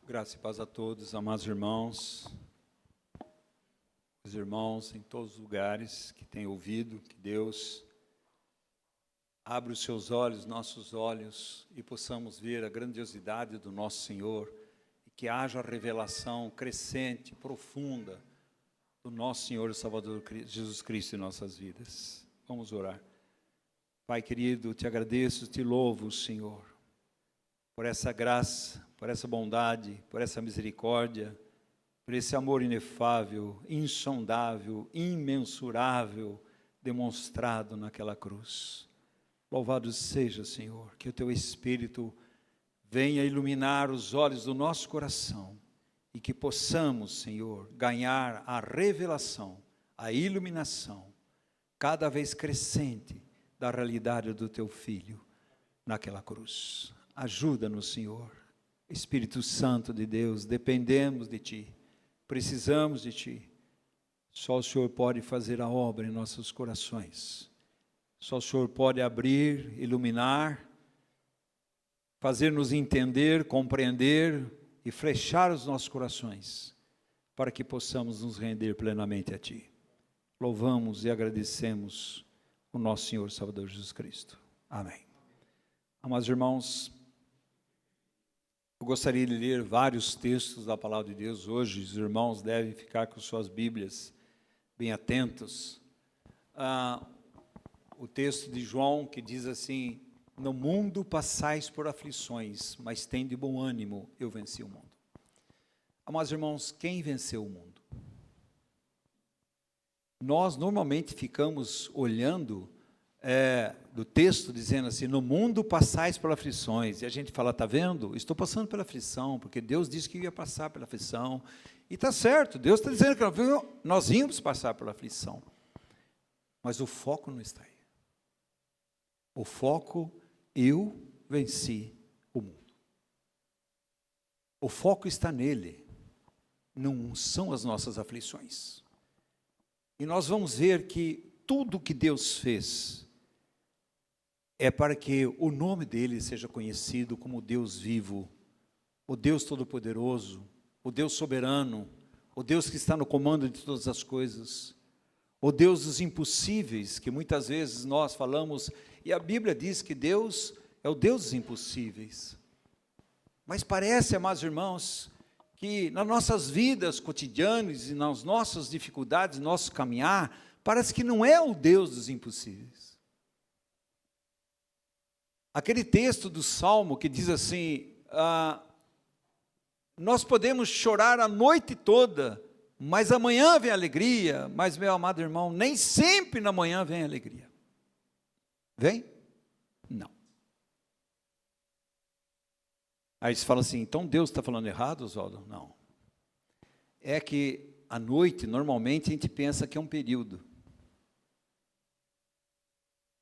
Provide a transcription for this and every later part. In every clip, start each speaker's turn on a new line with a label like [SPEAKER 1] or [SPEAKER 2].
[SPEAKER 1] Graça e paz a todos, amados irmãos, os irmãos em todos os lugares que têm ouvido, que Deus abra os seus olhos, nossos olhos, e possamos ver a grandiosidade do nosso Senhor, e que haja revelação crescente, profunda, do nosso Senhor e Salvador Jesus Cristo em nossas vidas. Vamos orar. Pai querido, te agradeço, te louvo, Senhor, por essa graça, por essa bondade, por essa misericórdia, por esse amor inefável, insondável, imensurável, demonstrado naquela cruz. Louvado seja, Senhor, que o Teu Espírito venha iluminar os olhos do nosso coração e que possamos, Senhor, ganhar a revelação, a iluminação, cada vez crescente da realidade do Teu Filho naquela cruz. Ajuda-nos, Senhor. Espírito Santo de Deus, dependemos de Ti, precisamos de Ti. Só o Senhor pode fazer a obra em nossos corações. Só o Senhor pode abrir, iluminar, fazer-nos entender, compreender e flechar os nossos corações, para que possamos nos render plenamente a Ti. Louvamos e agradecemos o nosso Senhor Salvador Jesus Cristo. Amém. Amados irmãos, eu gostaria de ler vários textos da Palavra de Deus hoje. Os irmãos devem ficar com suas Bíblias bem atentos. O texto de João que diz assim: no mundo passais por aflições, mas tende bom ânimo, eu venci o mundo. Amados irmãos, quem venceu o mundo? Nós normalmente ficamos olhando do texto dizendo assim: no mundo passais por aflições, e a gente fala, está vendo? Estou passando pela aflição, porque Deus disse que ia passar pela aflição, e está certo, Deus está dizendo que nós íamos passar pela aflição, mas o foco não está aí. O foco, eu venci o mundo. O foco está nele, não são as nossas aflições. E nós vamos ver que tudo que Deus fez é para que o nome dele seja conhecido como Deus vivo, o Deus todo-poderoso, o Deus soberano, o Deus que está no comando de todas as coisas, o Deus dos impossíveis, que muitas vezes nós falamos, e a Bíblia diz que Deus é o Deus dos impossíveis. Mas parece, amados irmãos, que nas nossas vidas cotidianas e nas nossas dificuldades, nosso caminhar, parece que não é o Deus dos impossíveis. Aquele texto do Salmo que diz assim, nós podemos chorar a noite toda, mas amanhã vem alegria. Mas, meu amado irmão, nem sempre na manhã vem alegria. Vem? Não. Aí você fala assim, então Deus está falando errado, Oswaldo? Não. É que à noite, normalmente, a gente pensa que é um período.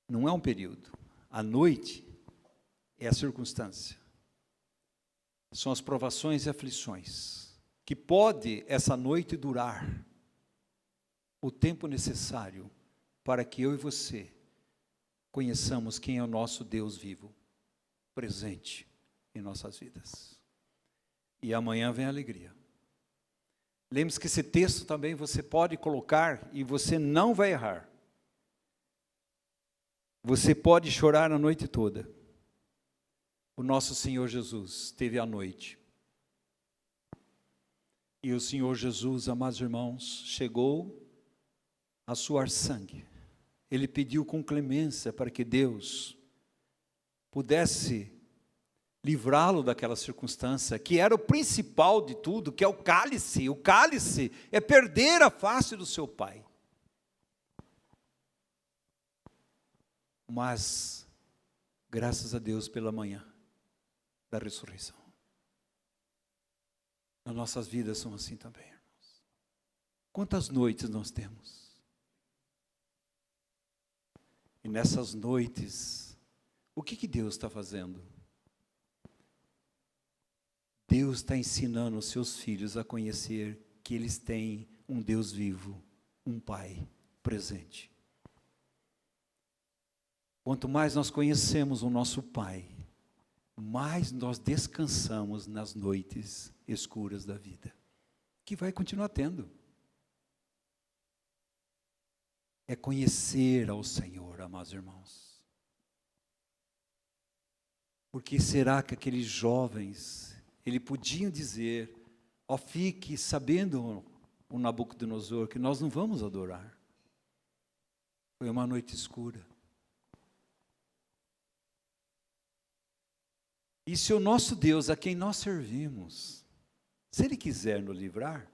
[SPEAKER 1] Não é um período. À noite é a circunstância. São as provações e aflições, que pode essa noite durar o tempo necessário para que eu e você conheçamos quem é o nosso Deus vivo, presente em nossas vidas. E amanhã vem a alegria. Lembre-se que esse texto também você pode colocar e você não vai errar. Você pode chorar a noite toda. O nosso Senhor Jesus teve a noite. E o Senhor Jesus, amados irmãos, chegou a suar sangue. Ele pediu com clemência para que Deus pudesse livrá-lo daquela circunstância, que era o principal de tudo, que é o cálice. O cálice é perder a face do seu Pai. Mas, graças a Deus pela manhã da ressurreição. As nossas vidas são assim também, irmãos. Quantas noites nós temos? E nessas noites, o que Deus está fazendo? Deus está ensinando os seus filhos a conhecer que eles têm um Deus vivo, um Pai presente. Quanto mais nós conhecemos o nosso Pai, mais nós descansamos nas noites escuras da vida, que vai continuar tendo. É conhecer ao Senhor, amados irmãos. Porque será que aqueles jovens, eles podiam dizer, ó, fique sabendo, o Nabucodonosor, que nós não vamos adorar. Foi uma noite escura. E se o nosso Deus, a quem nós servimos, se Ele quiser nos livrar,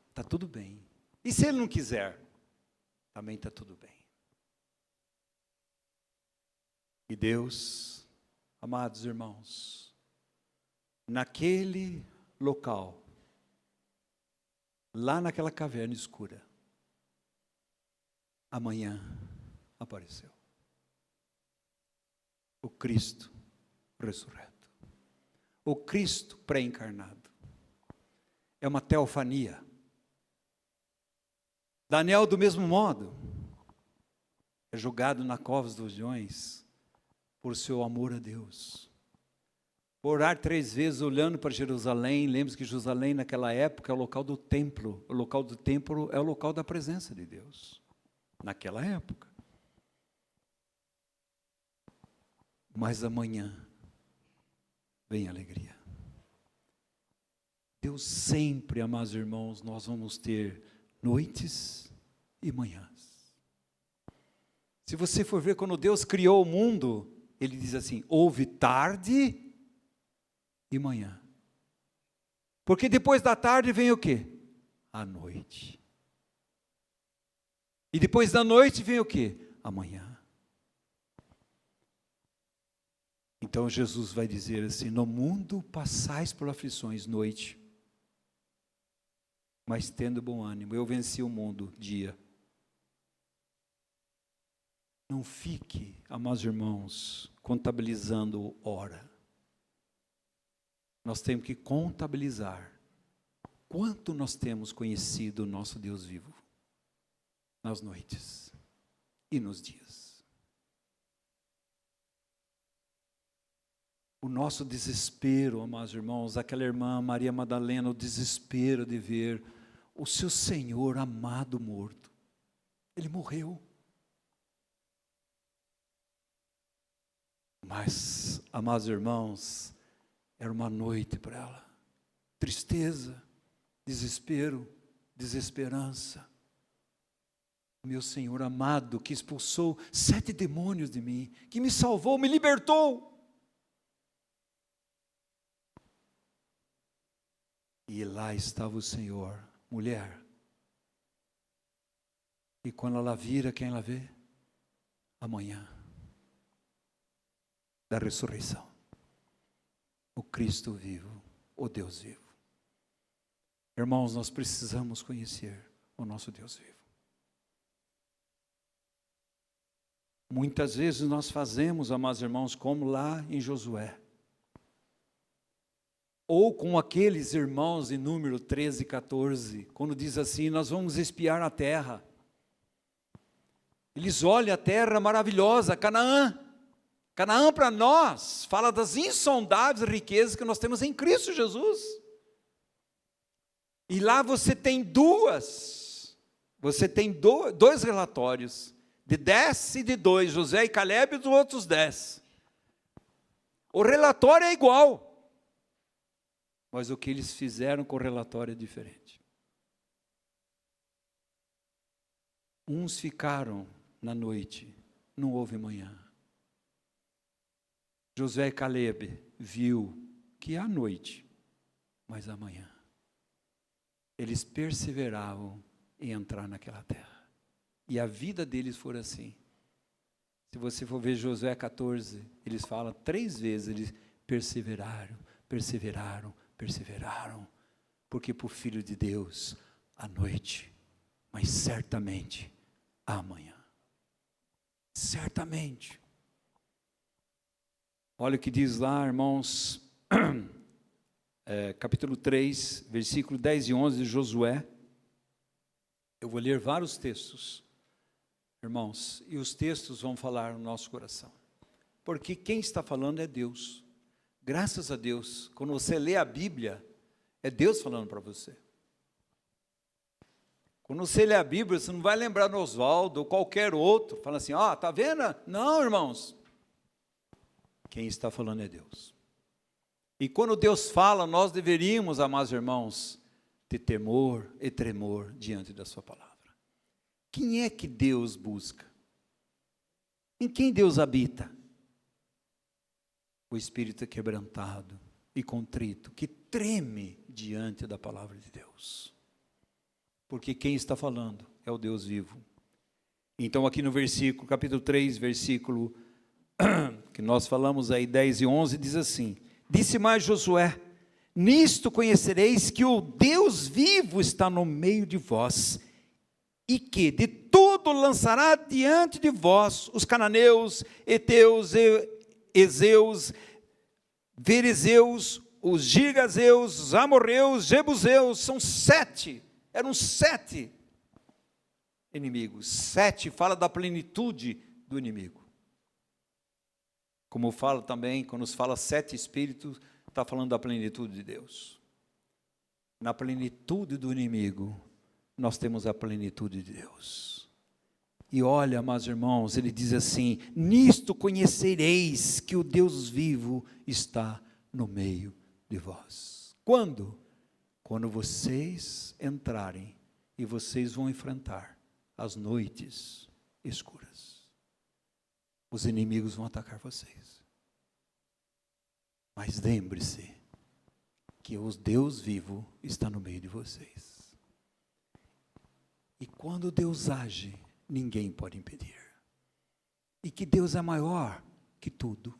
[SPEAKER 1] está tudo bem. E se Ele não quiser, também está tudo bem. E Deus, amados irmãos, naquele local, lá naquela caverna escura, amanhã apareceu o Cristo ressurreto, o Cristo pré-encarnado. É uma teofania. Daniel, do mesmo modo, é julgado na cova dos leões por seu amor a Deus. Por orar 3 vezes olhando para Jerusalém. Lembre-se que Jerusalém naquela época é o local do templo. O local do templo é o local da presença de Deus. Naquela época. Mas amanhã vem alegria. Deus sempre, amados irmãos, nós vamos ter noites e manhãs. Se você for ver, quando Deus criou o mundo, Ele diz assim, houve tarde e manhã. Porque depois da tarde vem o quê? A noite. E depois da noite vem o quê? Amanhã. Então Jesus vai dizer assim, no mundo passais por aflições, noite, mas tendo bom ânimo, eu venci o mundo, dia. Não fique, amados irmãos, contabilizando hora. Nós temos que contabilizar quanto nós temos conhecido o nosso Deus vivo, nas noites e nos dias. O nosso desespero, amados irmãos, aquela irmã Maria Madalena, o desespero de ver o seu Senhor amado morto. Ele morreu. Mas, amados irmãos, era uma noite para ela. Tristeza, desespero, desesperança. Meu Senhor amado, que expulsou 7 demônios de mim, que me salvou, me libertou. E lá estava o Senhor, mulher. E quando ela vira, quem ela vê? Amanhã da ressurreição. O Cristo vivo, o Deus vivo. Irmãos, nós precisamos conhecer o nosso Deus vivo. Muitas vezes nós fazemos, amados irmãos, como lá em Josué. Ou com aqueles irmãos em número 13 e 14, quando diz assim, nós vamos espiar a terra. Eles olham a terra maravilhosa, Canaã. Canaã para nós, fala das insondáveis riquezas que nós temos em Cristo Jesus. E lá você tem dois relatórios, de 10 e de 2, José e Calebe e dos outros 10. O relatório é igual. Mas o que eles fizeram com o relatório é diferente. Uns ficaram na noite, não houve manhã. José e Calebe viu que à noite, mas amanhã. Eles perseveravam em entrar naquela terra. E a vida deles foi assim. Se você for ver Josué 14, eles falam 3 vezes, eles perseveraram, perseveraram, perseveraram, porque para o Filho de Deus, à noite, mas certamente, amanhã. Certamente. Olha o que diz lá, irmãos, capítulo 3, versículo 10 e 11 de Josué. Eu vou ler vários textos, irmãos, e os textos vão falar no nosso coração. Porque quem está falando é Deus. Graças a Deus, quando você lê a Bíblia, é Deus falando para você. Quando você lê a Bíblia, você não vai lembrar do Oswaldo ou qualquer outro, fala assim, tá vendo? Não, irmãos. Quem está falando é Deus. E quando Deus fala, nós deveríamos, amados irmãos, ter temor e tremor diante da sua palavra. Quem é que Deus busca? Em quem Deus habita? O espírito quebrantado e contrito, que treme diante da palavra de Deus. Porque quem está falando é o Deus vivo. Então aqui no versículo, capítulo 3, versículo que nós falamos aí, 10 e 11, diz assim: disse mais Josué, nisto conhecereis que o Deus vivo está no meio de vós, e que de tudo lançará diante de vós os cananeus, heteus, ezeus, Verizeus, os Girgazeus, os amorreus, jebuseus, são 7, eram 7 inimigos. 7 fala da plenitude do inimigo. Como fala também, quando se fala 7 espíritos, está falando da plenitude de Deus. Na plenitude do inimigo, nós temos a plenitude de Deus. E olha, meus irmãos, ele diz assim: nisto conhecereis que o Deus vivo está no meio de vós. Quando? Quando vocês entrarem e vocês vão enfrentar as noites escuras. Os inimigos vão atacar vocês. Mas lembre-se que o Deus vivo está no meio de vocês. E quando Deus age, ninguém pode impedir. E que Deus é maior que tudo.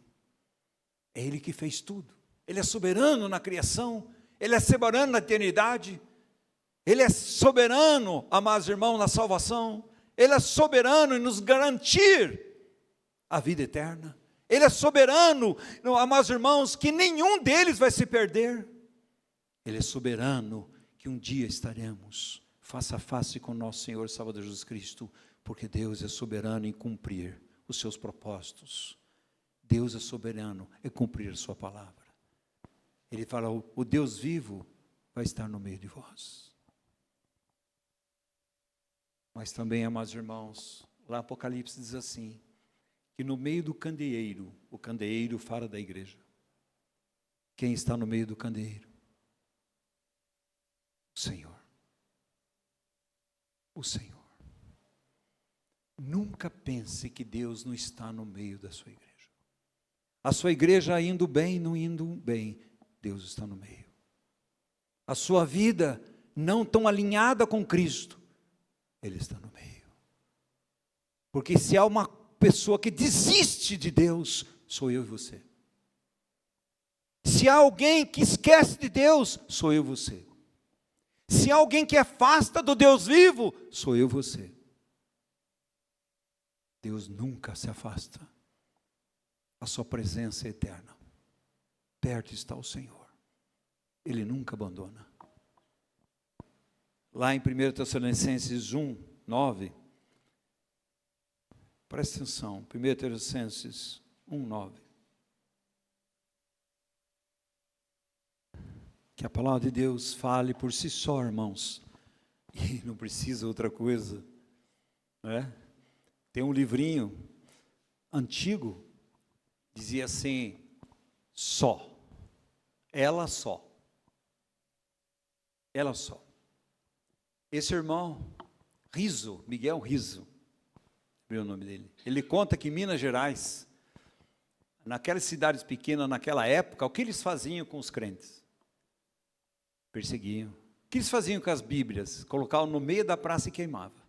[SPEAKER 1] É Ele que fez tudo. Ele é soberano na criação. Ele é soberano na eternidade. Ele é soberano, amados irmãos, na salvação. Ele é soberano em nos garantir a vida eterna. Ele é soberano, amados irmãos, que nenhum deles vai se perder. Ele é soberano que um dia estaremos face a face com nosso Senhor e Salvador Jesus Cristo, porque Deus é soberano em cumprir os seus propósitos. Deus é soberano em cumprir a sua palavra. Ele fala, o Deus vivo vai estar no meio de vós. Mas também, amados irmãos, lá Apocalipse diz assim, que no meio do candeeiro, o candeeiro fala da igreja. Quem está no meio do candeeiro? O Senhor. O Senhor. Nunca pense que Deus não está no meio da sua igreja. A sua igreja indo bem, não indo bem, Deus está no meio. A sua vida não tão alinhada com Cristo, Ele está no meio. Porque se há uma pessoa que desiste de Deus, sou eu e você. Se há alguém que esquece de Deus, sou eu e você. Se há alguém que afasta do Deus vivo, sou eu e você. Deus nunca se afasta. A sua presença é eterna. Perto está o Senhor. Ele nunca abandona. Lá em 1 Tessalonicenses 1, 9, presta atenção, 1 Tessalonicenses 1, 9. Que a palavra de Deus fale por si só, irmãos. E não precisa outra coisa. Não é? Tem um livrinho antigo, dizia assim, só. Ela só. Ela só. Esse irmão, Riso, Miguel Riso, é o nome dele. Ele conta que em Minas Gerais, naquelas cidades pequenas, naquela época, o que eles faziam com os crentes? Perseguiam. O que eles faziam com as Bíblias? Colocavam no meio da praça e queimavam.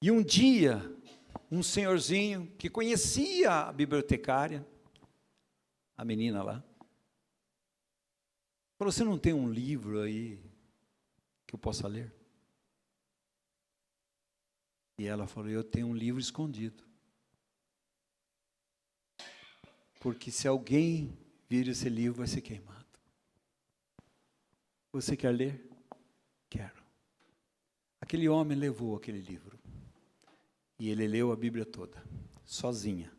[SPEAKER 1] E um dia, um senhorzinho que conhecia a bibliotecária, a menina lá, falou, você não tem um livro aí que eu possa ler? E ela falou, eu tenho um livro escondido. Porque se alguém vir esse livro, vai ser queimado. Você quer ler? Quero. Aquele homem levou aquele livro. E ele leu a Bíblia toda, sozinha.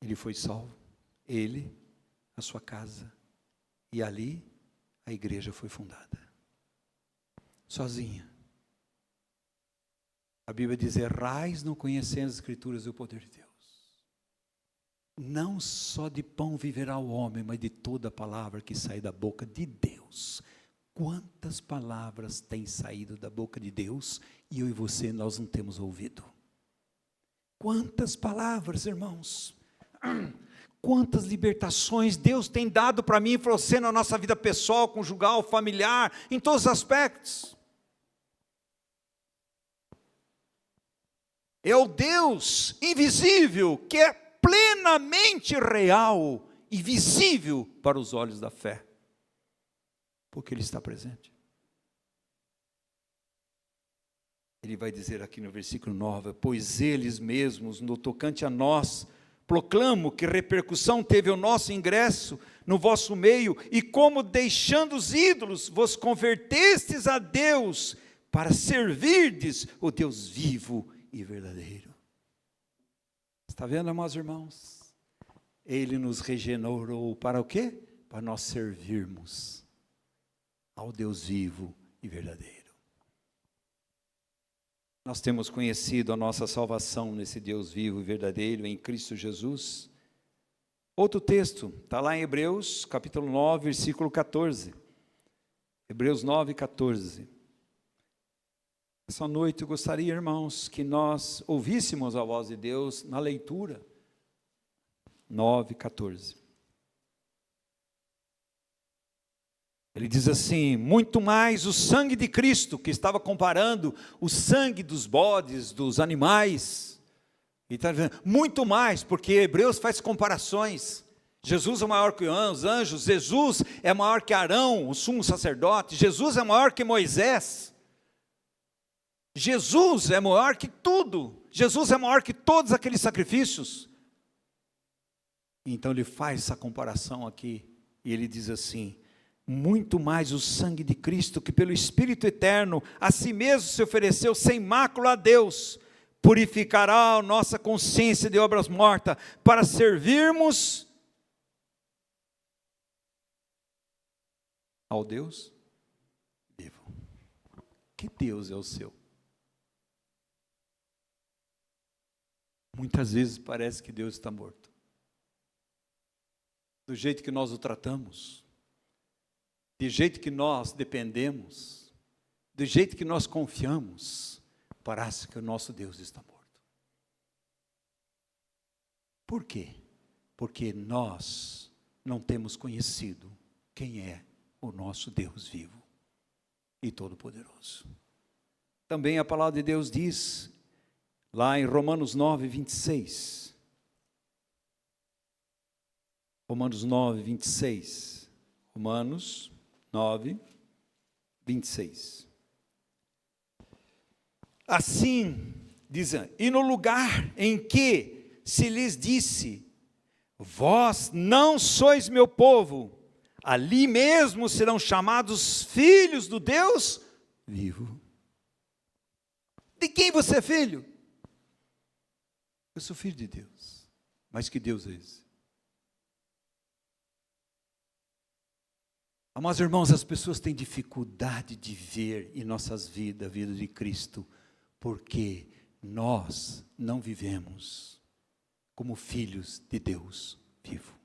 [SPEAKER 1] Ele foi salvo, ele, a sua casa, e ali a igreja foi fundada. Sozinha. A Bíblia diz: errais não conhecendo as Escrituras e o poder de Deus. Não só de pão viverá o homem, mas de toda palavra que sai da boca de Deus. Quantas palavras têm saído da boca de Deus e eu e você nós não temos ouvido? Quantas palavras, irmãos? Quantas libertações Deus tem dado para mim e para você na nossa vida pessoal, conjugal, familiar, em todos os aspectos. É o Deus invisível que é plenamente real e visível para os olhos da fé, porque Ele está presente. Ele vai dizer aqui no versículo 9: pois eles mesmos, no tocante a nós, proclamo que repercussão teve o nosso ingresso no vosso meio, e como deixando os ídolos, vos convertestes a Deus, para servirdes o Deus vivo e verdadeiro. Está vendo, amados irmãos? Ele nos regenerou para o quê? Para nós servirmos ao Deus vivo e verdadeiro. Nós temos conhecido a nossa salvação nesse Deus vivo e verdadeiro em Cristo Jesus. Outro texto, está lá em Hebreus, capítulo 9, versículo 14. Hebreus 9, 14. Essa noite eu gostaria, irmãos, que nós ouvíssemos a voz de Deus na leitura. 9, 14. Ele diz assim: muito mais o sangue de Cristo, que estava comparando o sangue dos bodes, dos animais. E está dizendo, muito mais, porque Hebreus faz comparações. Jesus é maior que os anjos, Jesus é maior que Arão, o sumo sacerdote, Jesus é maior que Moisés. Jesus é maior que tudo, Jesus é maior que todos aqueles sacrifícios. Então ele faz essa comparação aqui, e ele diz assim: muito mais o sangue de Cristo, que pelo Espírito eterno, a si mesmo se ofereceu sem mácula a Deus, purificará a nossa consciência de obras mortas, para servirmos ao Deus vivo. Que Deus é o seu? Muitas vezes parece que Deus está morto. Do jeito que nós o tratamos, do jeito que nós dependemos, do jeito que nós confiamos, parece que o nosso Deus está morto. Por quê? Porque nós não temos conhecido quem é o nosso Deus vivo e todo-poderoso. Também a palavra de Deus diz, lá em Romanos 9, 26. Romanos 9, 26. Romanos 9, 26. Assim, diz, e no lugar em que se lhes disse, vós não sois meu povo, ali mesmo serão chamados filhos do Deus vivo. De quem você é filho? Eu sou filho de Deus. Mas que Deus é esse? Amados irmãos, as pessoas têm dificuldade de ver em nossas vidas a vida de Cristo, porque nós não vivemos como filhos de Deus vivo.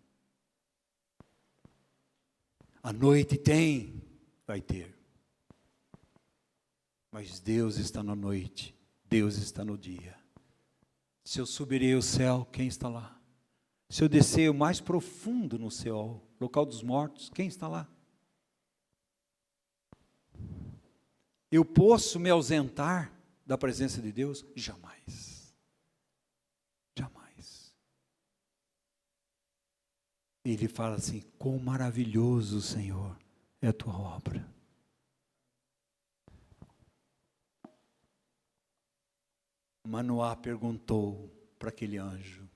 [SPEAKER 1] A noite tem, vai ter. Mas Deus está na noite, Deus está no dia. Se eu subirei ao céu, quem está lá? Se eu descer o mais profundo no céu, local dos mortos, quem está lá? Eu posso me ausentar da presença de Deus? Jamais. Jamais. Ele fala assim, quão maravilhoso, Senhor, é a tua obra. Manoá perguntou para aquele anjo,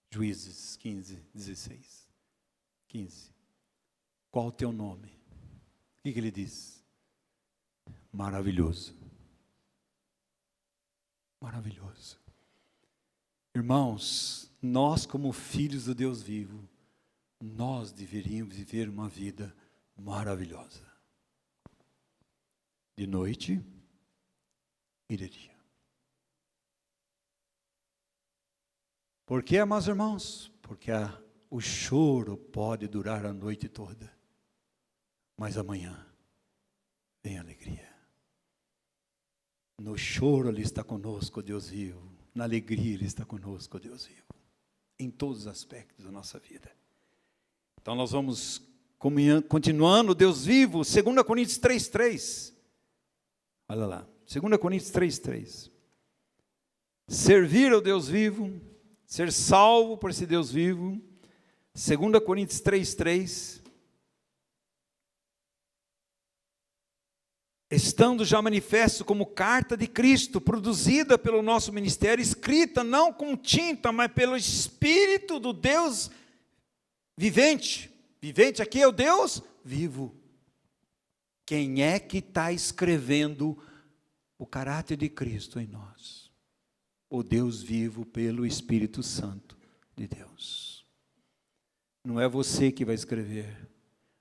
[SPEAKER 1] Juízes 15, 16, 15, qual o teu nome? O que ele diz? Maravilhoso. Maravilhoso. Irmãos, nós, como filhos do Deus vivo, nós deveríamos viver uma vida maravilhosa. De noite e de dia. Por quê, amados irmãos? Porque o choro pode durar a noite toda, mas amanhã vem a alegria. No choro Ele está conosco, Deus vivo. Na alegria Ele está conosco, Deus vivo. Em todos os aspectos da nossa vida. Então nós vamos continuando, Deus vivo, 2 Coríntios 3:3. Olha lá, 2 Coríntios 3:3. Servir ao Deus vivo, ser salvo por esse Deus vivo. 2 Coríntios 3:3. Estando já manifesto como carta de Cristo, produzida pelo nosso ministério, escrita não com tinta, mas pelo Espírito do Deus vivente. Vivente aqui é o Deus vivo. Quem é que está escrevendo o caráter de Cristo em nós? O Deus vivo pelo Espírito Santo de Deus. Não é você que vai escrever.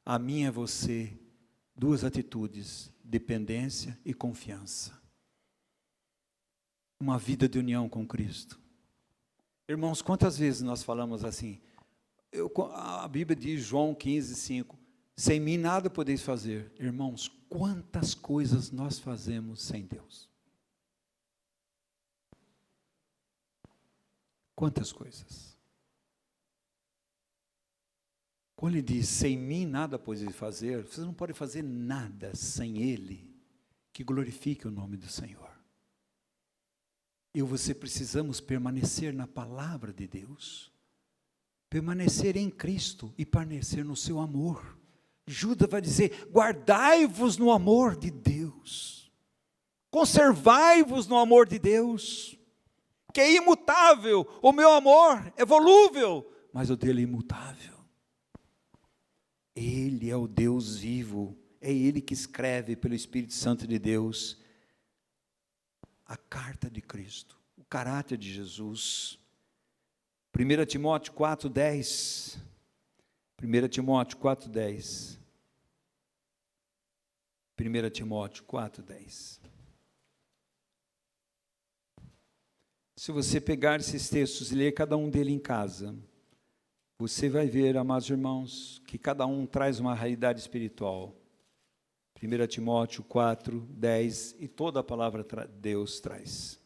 [SPEAKER 1] A minha é você. Duas atitudes: dependência e confiança. Uma vida de união com Cristo. Irmãos, quantas vezes nós falamos assim? A Bíblia diz, João 15:5, sem mim nada podeis fazer. Irmãos, quantas coisas nós fazemos sem Deus? Quantas coisas? Quando ele diz, sem mim nada podeis fazer, você não pode fazer nada sem Ele, que glorifique o nome do Senhor. Eu e você precisamos permanecer na palavra de Deus, permanecer em Cristo e permanecer no seu amor. Judas vai dizer, guardai-vos no amor de Deus, conservai-vos no amor de Deus, que é imutável. O meu amor é volúvel, mas o dele é imutável. Ele é o Deus vivo, é Ele que escreve pelo Espírito Santo de Deus a carta de Cristo, o caráter de Jesus. 1 Timóteo 4:10. 1 Timóteo 4:10. 1 Timóteo 4:10. Se você pegar esses textos e ler cada um deles em casa, você vai ver, amados irmãos, que cada um traz uma realidade espiritual. 1 Timóteo 4:10 e toda a palavra de Deus traz.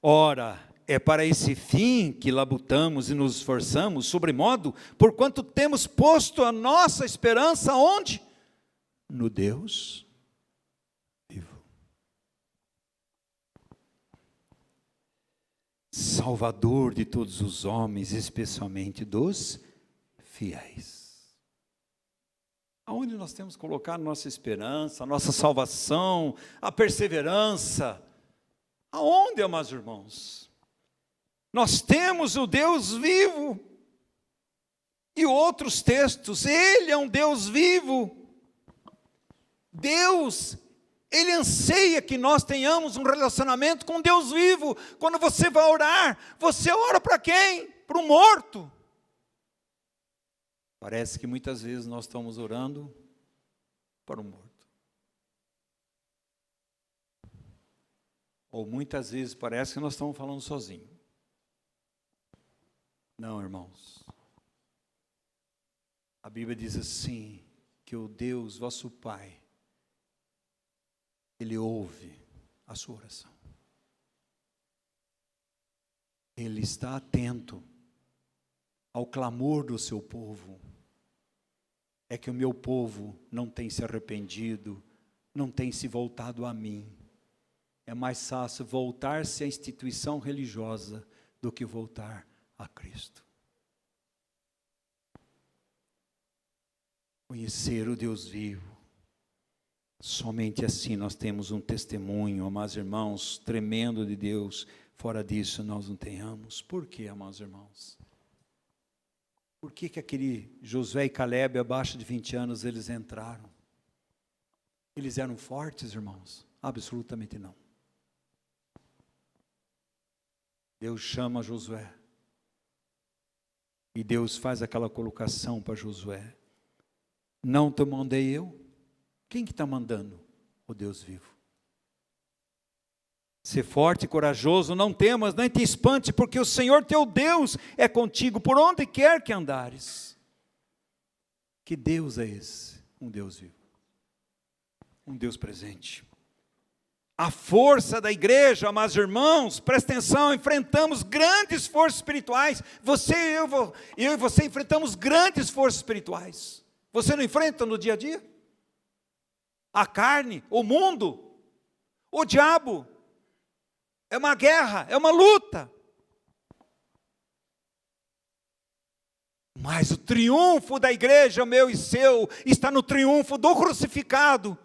[SPEAKER 1] Ora, é para esse fim que labutamos e nos esforçamos, sobremodo, porquanto temos posto a nossa esperança onde? No Deus vivo. Salvador de todos os homens, especialmente dos fiéis. Aonde nós temos que colocar a nossa esperança, a nossa salvação, a perseverança? Aonde, amados irmãos? Nós temos o Deus vivo. E outros textos, Ele é um Deus vivo. Deus, Ele anseia que nós tenhamos um relacionamento com Deus vivo. Quando você vai orar, você ora para quem? Para o morto. Parece que muitas vezes nós estamos orando para o morto. Ou muitas vezes parece que nós estamos falando sozinhos. Não, irmãos. A Bíblia diz assim, que o Deus, vosso Pai, Ele ouve a sua oração. Ele está atento ao clamor do seu povo. É que o meu povo não tem se arrependido, não tem se voltado a mim. É mais fácil voltar-se à instituição religiosa do que voltar a Cristo. Conhecer o Deus vivo. Somente assim nós temos um testemunho, amados irmãos, tremendo de Deus. Fora disso nós não tenhamos. Por quê, amados irmãos? Por que aquele Josué e Calebe, abaixo de 20 anos, eles entraram? Eles eram fortes, irmãos? Absolutamente não. Deus chama Josué. E Deus faz aquela colocação para Josué. Não te mandei eu? Quem que está mandando? O Deus vivo. Ser forte e corajoso, não temas, nem te espante, porque o Senhor teu Deus é contigo, por onde quer que andares. Que Deus é esse? Um Deus vivo. Um Deus presente. A força da igreja, amados irmãos, presta atenção, enfrentamos grandes forças espirituais. Eu e você enfrentamos grandes forças espirituais. Você não enfrenta no dia a dia? A carne, o mundo, o diabo. É uma guerra, é uma luta. Mas o triunfo da igreja, meu e seu, está no triunfo do crucificado.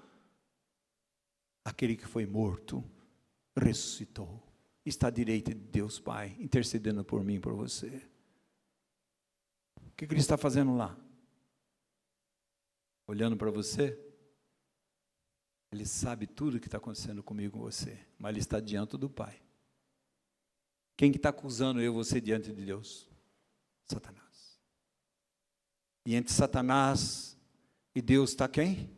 [SPEAKER 1] Aquele que foi morto, ressuscitou. Está à direita de Deus Pai, intercedendo por mim e por você. O que Ele está fazendo lá? Olhando para você? Ele sabe tudo o que está acontecendo comigo e com você, mas Ele está diante do Pai. Quem que está acusando eu e você diante de Deus? Satanás. E entre Satanás e Deus está quem?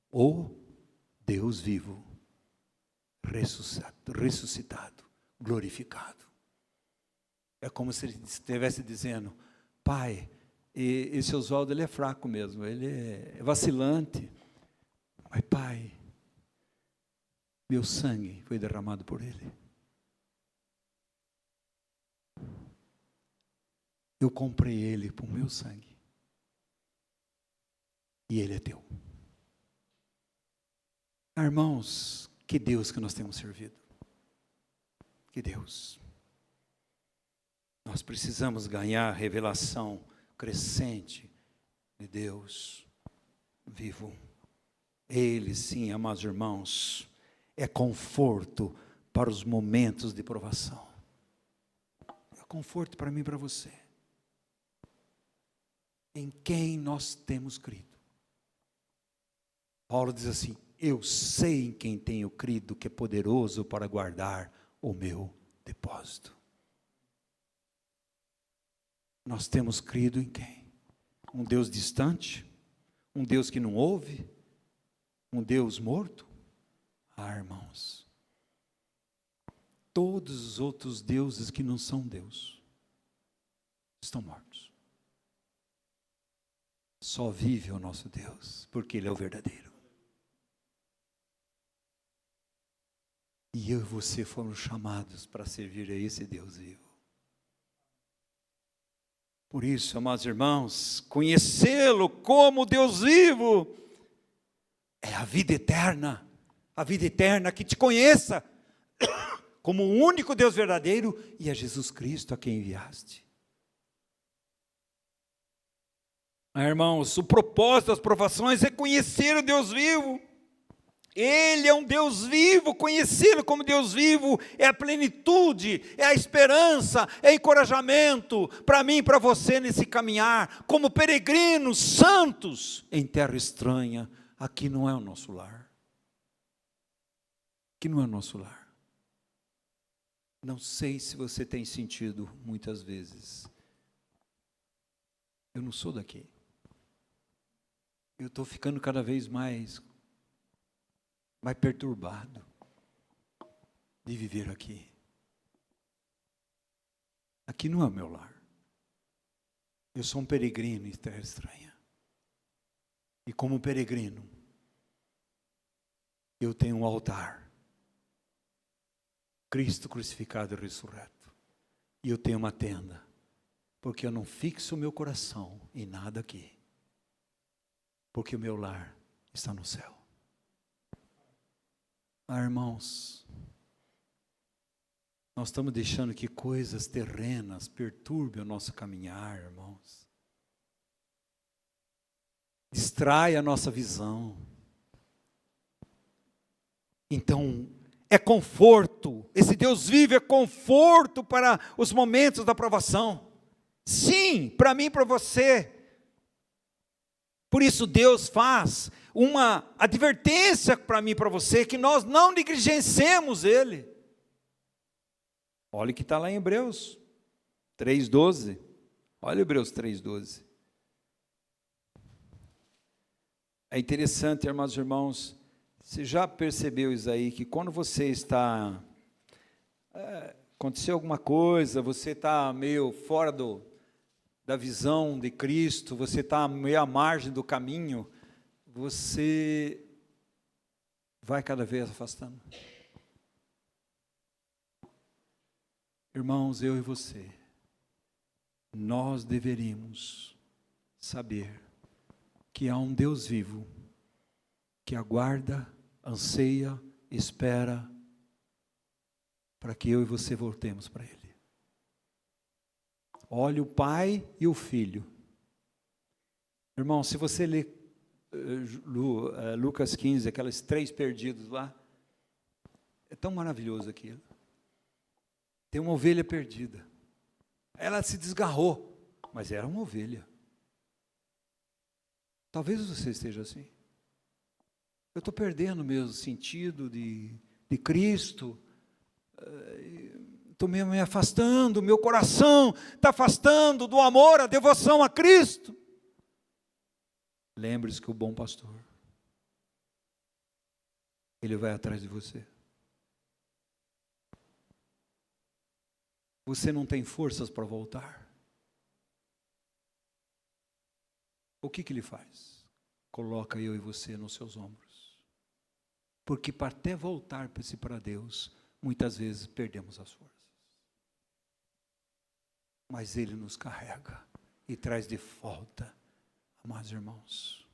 [SPEAKER 1] O Deus vivo, ressuscitado, glorificado. É como se Ele estivesse dizendo, Pai, esse Oswaldo ele é fraco mesmo, ele é vacilante. Mas Pai, meu sangue foi derramado por Ele. Eu comprei Ele por meu sangue. E Ele é teu. Irmãos, que Deus que nós temos servido. Que Deus. Nós precisamos ganhar a revelação crescente de Deus vivo. Ele sim, amados irmãos, é conforto para os momentos de provação. É conforto para mim e para você. Em quem nós temos crido. Paulo diz assim, eu sei em quem tenho crido, que é poderoso para guardar o meu depósito. Nós temos crido em quem? Um Deus distante? Um Deus que não ouve? Um Deus morto? Ah, irmãos, todos os outros deuses que não são Deus estão mortos. Só vive o nosso Deus, porque Ele é o verdadeiro. E eu e você foram chamados para servir a esse Deus vivo. Por isso, amados irmãos, conhecê-lo como Deus vivo é a vida eterna que te conheça como o único Deus verdadeiro e a Jesus Cristo a quem enviaste. Irmãos, o propósito das provações é conhecer o Deus vivo. Ele é um Deus vivo, conhecê-lo como Deus vivo é a plenitude, é a esperança, é encorajamento para mim e para você nesse caminhar, como peregrinos santos em terra estranha. Aqui não é o nosso lar. Aqui não é o nosso lar. Não sei se você tem sentido muitas vezes. Eu não sou daqui. Eu estou ficando cada vez mais perturbado de viver aqui. Aqui não é o meu lar. Eu sou um peregrino em terra estranha. E como peregrino, eu tenho um altar. Cristo crucificado e ressurreto. E eu tenho uma tenda. Porque eu não fixo o meu coração em nada aqui. Porque o meu lar está no céu. Ah, irmãos, nós estamos deixando que coisas terrenas perturbem o nosso caminhar, irmãos. Distrai a nossa visão. Então, é conforto. Esse Deus vivo é conforto para os momentos da provação. Sim, para mim e para você. Por isso Deus faz uma advertência para mim e para você, que nós não negligenciemos Ele. Olha o que está lá em Hebreus 3,12. Olha Hebreus 3,12. É interessante, irmãos e irmãos, você já percebeu isso aí, que quando você está, aconteceu alguma coisa, você está meio fora da visão de Cristo, você está meio à margem do caminho, você vai cada vez afastando. Irmãos, eu e você, nós deveríamos saber que há um Deus vivo, que aguarda, anseia, espera, para que eu e você voltemos para Ele. Olha o Pai e o Filho. Irmão, se você ler Lucas 15, aqueles 3 perdidos lá, é tão maravilhoso aquilo. Tem uma ovelha perdida. Ela se desgarrou, mas era uma ovelha. Talvez você esteja assim. Eu estou perdendo o meu sentido de Cristo. Estou me afastando, meu coração está afastando do amor, a devoção a Cristo. Lembre-se que o bom pastor, ele vai atrás de você. Você não tem forças para voltar. O que ele faz? Coloca eu e você nos seus ombros. Porque para até voltar para Deus, muitas vezes perdemos as forças. Mas Ele nos carrega e traz de volta, amados irmãos.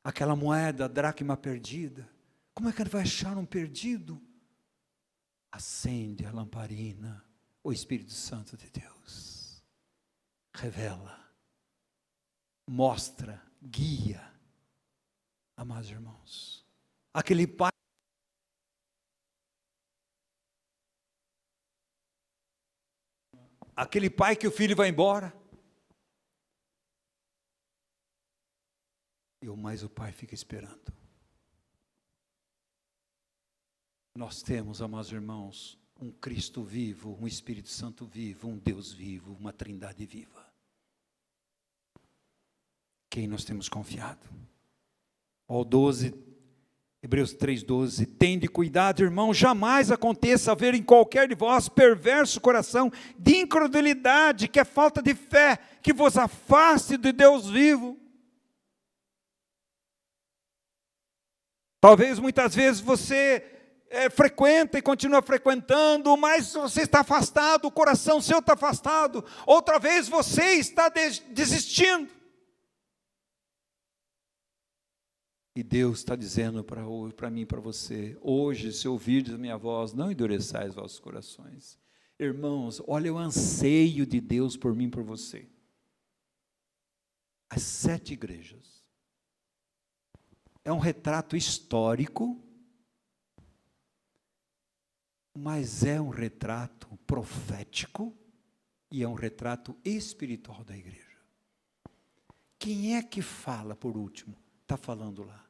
[SPEAKER 1] Aquela moeda, a dracma perdida, como é que ele vai achar um perdido? Acende a lamparina, o Espírito Santo de Deus. Revela, mostra, guia, amados irmãos. Aquele pai que o filho vai embora, mas o pai fica esperando. Nós temos, amados irmãos, um Cristo vivo, um Espírito Santo vivo, um Deus vivo, uma Trindade viva. Quem nós temos confiado? Hebreus 3,12, tende cuidado, irmão, jamais aconteça haver em qualquer de vós perverso coração de incredulidade, que é falta de fé, que vos afaste de Deus vivo. Talvez muitas vezes você frequenta e continua frequentando, mas você está afastado, o coração seu está afastado. Outra vez você está desistindo. E Deus está dizendo para mim e para você, hoje, se ouvirdes a minha voz, não endureçais vossos corações. Irmãos, olha o anseio de Deus por mim e por você. As 7 igrejas. É um retrato histórico, mas é um retrato profético e é um retrato espiritual da igreja. Quem é que fala por último? Está falando lá.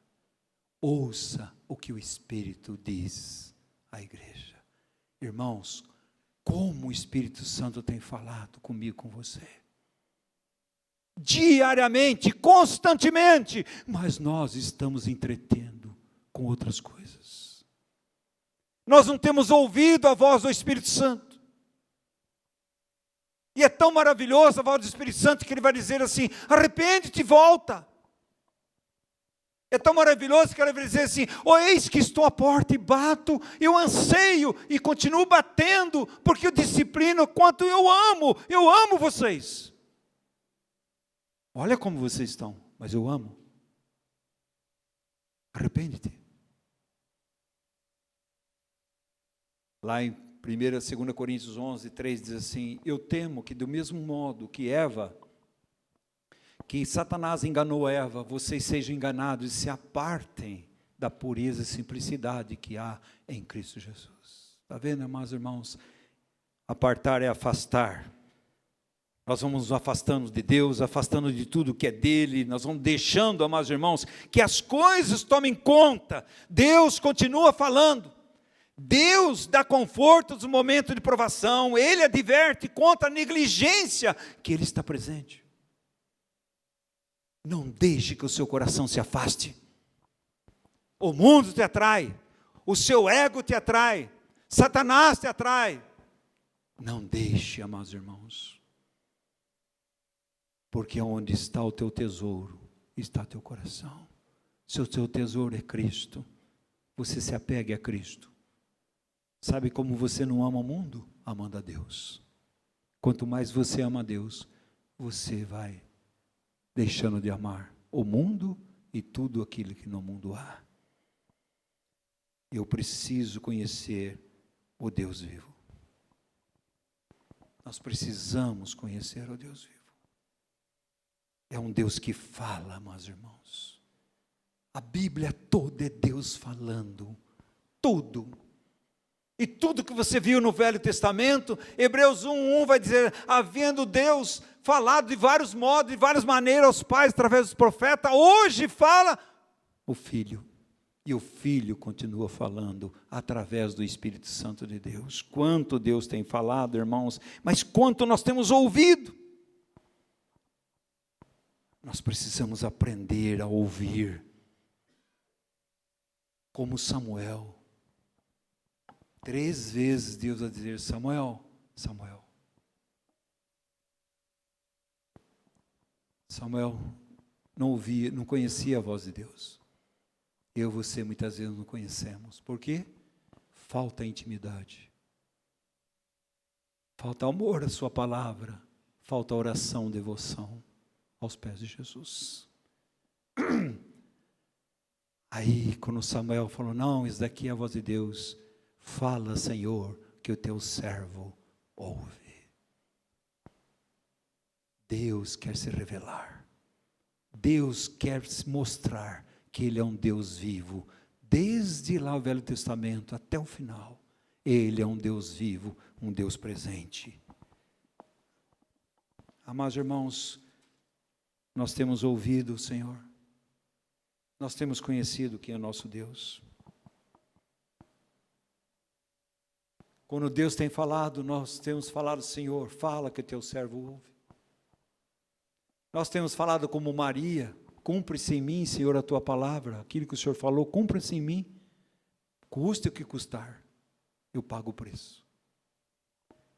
[SPEAKER 1] Ouça o que o Espírito diz à igreja. Irmãos, como o Espírito Santo tem falado comigo, com você. Diariamente, constantemente, mas nós estamos entretendo com outras coisas. Nós não temos ouvido a voz do Espírito Santo. E é tão maravilhosa a voz do Espírito Santo que ele vai dizer assim: arrepende-te e volta. É tão maravilhoso que ele vai dizer assim: eis que estou à porta e bato, eu anseio e continuo batendo, porque eu disciplino quanto eu amo vocês. Olha como vocês estão, mas eu amo. Arrepende-te. Lá em 2 Coríntios 11, 3 diz assim: eu temo que do mesmo modo que Satanás enganou Eva, vocês sejam enganados e se apartem da pureza e simplicidade que há em Cristo Jesus. Está vendo, amados irmãos? Apartar é afastar. Nós vamos nos afastando de Deus, afastando de tudo que é dele, nós vamos deixando, amados irmãos, que as coisas tomem conta. Deus continua falando. Deus dá conforto nos momentos de provação. Ele adverte contra a negligência que Ele está presente. Não deixe que o seu coração se afaste. O mundo te atrai, o seu ego te atrai, Satanás te atrai. Não deixe, amados irmãos, porque onde está o teu tesouro, está teu coração. Se o teu tesouro é Cristo, você se apegue a Cristo. Sabe como você não ama o mundo? Amando a Deus. Quanto mais você ama a Deus, você vai deixando de amar o mundo e tudo aquilo que no mundo há. Eu preciso conhecer o Deus vivo. Nós precisamos conhecer o Deus vivo. É um Deus que fala, meus irmãos. A Bíblia toda é Deus falando. Tudo. E tudo que você viu no Velho Testamento, Hebreus 1:1 vai dizer, havendo Deus falado de vários modos, de várias maneiras aos pais, através dos profetas, hoje fala o Filho. E o Filho continua falando através do Espírito Santo de Deus. Quanto Deus tem falado, irmãos, mas quanto nós temos ouvido. Nós precisamos aprender a ouvir. Como Samuel. 3 vezes Deus vai dizer, Samuel, Samuel. Samuel não ouvia, não conhecia a voz de Deus. Eu e você muitas vezes não conhecemos. Por quê? Falta intimidade. Falta amor à sua palavra. Falta oração, devoção aos pés de Jesus. Aí, quando Samuel falou, não, isso daqui é a voz de Deus. Fala, Senhor, que o teu servo ouve. Deus quer se revelar. Deus quer se mostrar que Ele é um Deus vivo. Desde lá o Velho Testamento até o final. Ele é um Deus vivo, um Deus presente. Amados irmãos, nós temos ouvido o Senhor. Nós temos conhecido quem é nosso Deus. Quando Deus tem falado, nós temos falado, Senhor, fala que teu servo ouve. Nós temos falado como Maria, cumpre-se em mim, Senhor, a tua palavra. Aquilo que o Senhor falou, cumpra-se em mim. Custe o que custar, eu pago o preço.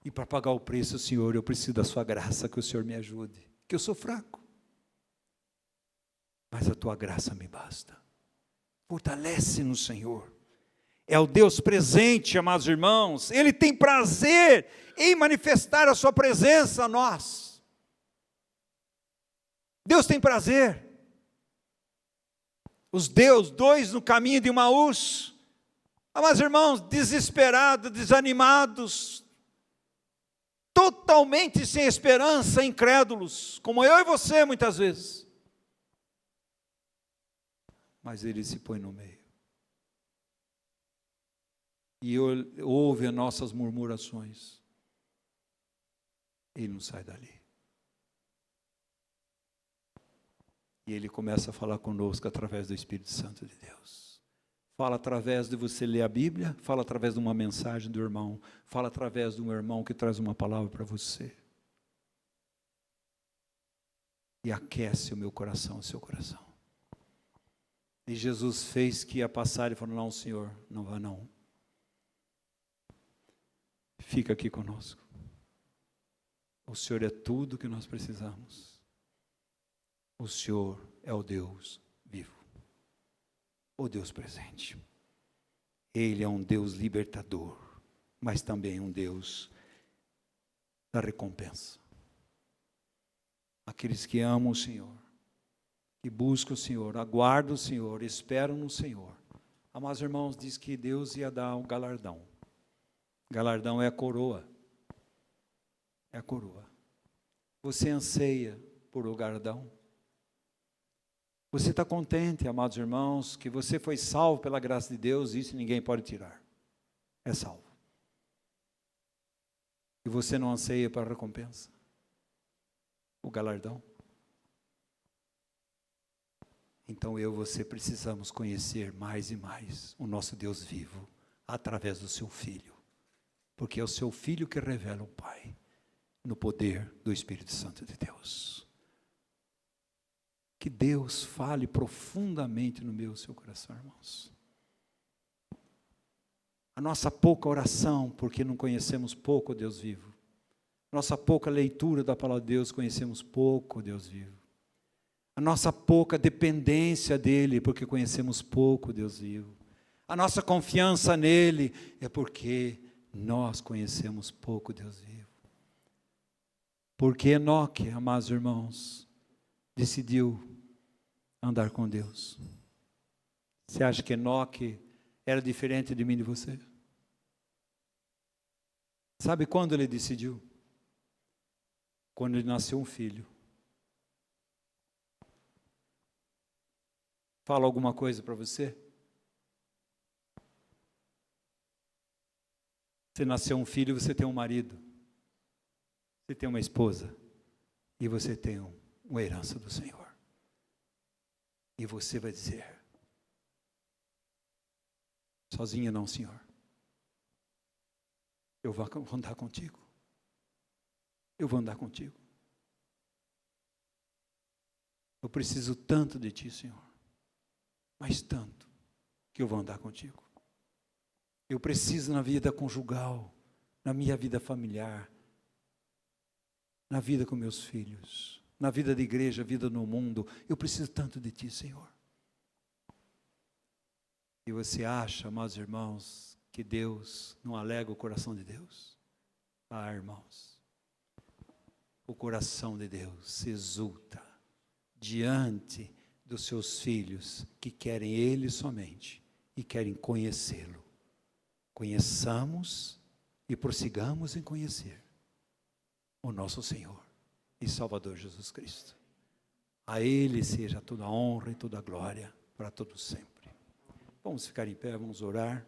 [SPEAKER 1] E para pagar o preço, Senhor, eu preciso da sua graça, que o Senhor me ajude. Que eu sou fraco. Mas a tua graça me basta. Fortalece-nos, Senhor. É o Deus presente, amados irmãos. Ele tem prazer em manifestar a sua presença a nós. Deus tem prazer. Os dois no caminho de Emaús. Amados irmãos, desesperados, desanimados, totalmente sem esperança, incrédulos, como eu e você muitas vezes. Mas Ele se põe no meio. E ouve as nossas murmurações. Ele não sai dali. E Ele começa a falar conosco através do Espírito Santo de Deus. Fala através de você ler a Bíblia, fala através de uma mensagem do irmão, fala através de um irmão que traz uma palavra para você. E aquece o meu coração, o seu coração. E Jesus fez que ia passar e falou, não, Senhor, não vá não. Fica aqui conosco. O Senhor é tudo que nós precisamos. O Senhor é o Deus vivo. O Deus presente. Ele é um Deus libertador, mas também um Deus da recompensa. Aqueles que amam o Senhor, que buscam o Senhor, aguardam o Senhor, esperam no Senhor. Amados irmãos, diz que Deus ia dar um galardão. Galardão é a coroa. É a coroa. Você anseia por o galardão? Você está contente, amados irmãos, que você foi salvo pela graça de Deus, isso ninguém pode tirar. É salvo. E você não anseia para a recompensa? O galardão? Então eu e você precisamos conhecer mais e mais o nosso Deus vivo, através do seu Filho. Porque é o seu Filho que revela o Pai, no poder do Espírito Santo de Deus. Que Deus fale profundamente no meu e seu coração, irmãos. A nossa pouca oração, porque não conhecemos pouco o Deus vivo. Nossa pouca leitura da palavra de Deus, conhecemos pouco o Deus vivo. A nossa pouca dependência dEle, porque conhecemos pouco o Deus vivo. A nossa confiança nele é porque nós conhecemos pouco o Deus vivo. Porque Enoque, amados irmãos, decidiu andar com Deus. Você acha que Enoque era diferente de mim e de você? Sabe quando ele decidiu? Quando lhe nasceu um filho. Fala alguma coisa para você? Você nasceu um filho, você tem um marido. Você tem uma esposa. E você tem uma herança do Senhor. E você vai dizer: sozinho não, Senhor. Eu vou andar contigo. Eu vou andar contigo. Eu preciso tanto de Ti, Senhor. Mas tanto que eu vou andar contigo. Eu preciso na vida conjugal, na minha vida familiar, na vida com meus filhos, na vida da igreja, vida no mundo. Eu preciso tanto de Ti, Senhor. E você acha, amados irmãos, que Deus não alega o coração de Deus? Ah, irmãos, o coração de Deus se exulta diante dos seus filhos que querem Ele somente e querem conhecê-lo. Conheçamos e prossigamos em conhecer o nosso Senhor e Salvador Jesus Cristo. A Ele seja toda a honra e toda a glória para todos sempre. Vamos ficar em pé, vamos orar.